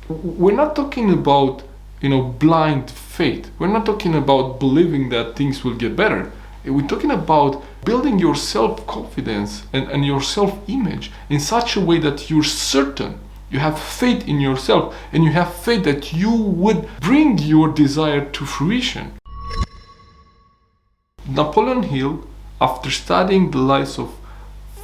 We're not talking about, blind faith. We're not talking about believing that things will get better. We're talking about building your self-confidence and your self-image in such a way that you're certain, you have faith in yourself, and you have faith that you would bring your desire to fruition. Napoleon Hill, after studying the lives of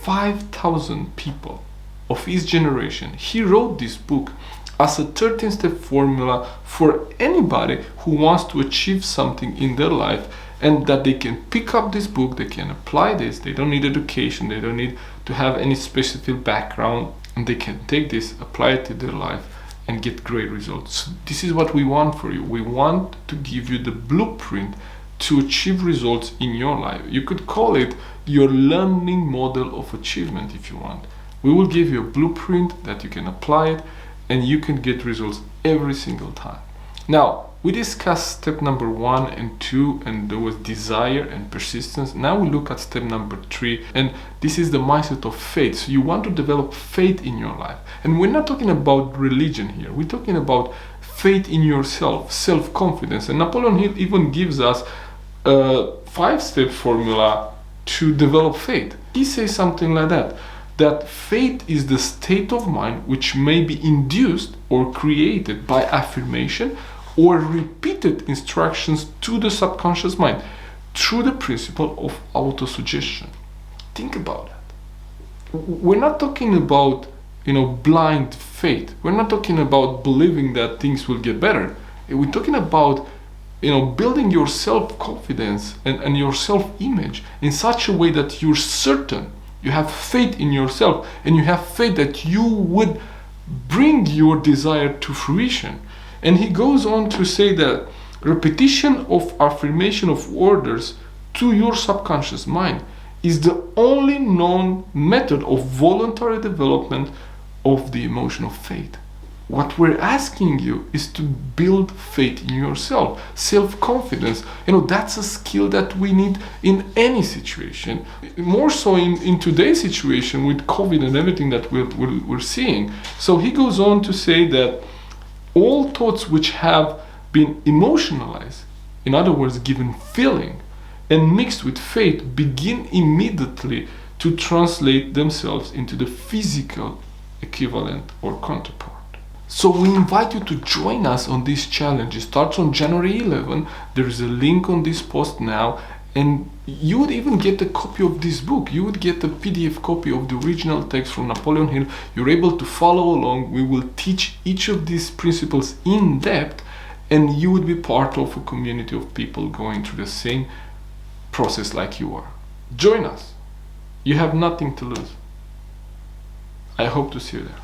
5,000 people of his generation, he wrote this book as a 13-step formula for anybody who wants to achieve something in their life, and that they can pick up this book, they can apply this, they don't need education, they don't need to have any specific background, and they can take this, apply it to their life, and get great results. So this is what we want for you. We want to give you the blueprint to achieve results in your life. You could call it your learning model of achievement if you want. We will give you a blueprint that you can apply it, and you can get results every single time. Now, we discussed step number 1 and 2, and there was desire and persistence. Now we look at step number 3, and this is the mindset of faith. So you want to develop faith in your life. And we're not talking about religion here. We're talking about faith in yourself, self-confidence. And Napoleon Hill even gives us a 5-step formula to develop faith. He says something like that faith is the state of mind which may be induced or created by affirmation or repeated instructions to the subconscious mind through the principle of autosuggestion. Think about that. We're not talking about, blind faith. We're not talking about believing that things will get better. We're talking about, building your self-confidence and your self-image in such a way that you're certain, you have faith in yourself, and you have faith that you would bring your desire to fruition. And he goes on to say that repetition of affirmation of orders to your subconscious mind is the only known method of voluntary development of the emotion of faith. What we're asking you is to build faith in yourself, self-confidence. That's a skill that we need in any situation. More so in today's situation with COVID and everything that we're seeing. So he goes on to say that all thoughts which have been emotionalized, in other words, given feeling, and mixed with faith, begin immediately to translate themselves into the physical equivalent or counterpart. So we invite you to join us on this challenge. It starts on January 11. There is a link on this post now, and you would even get a copy of this book. You would get a PDF copy of the original text from Napoleon Hill. You're able to follow along. We will teach each of these principles in depth, and you would be part of a community of people going through the same process like you are. Join us. You have nothing to lose. I hope to see you there.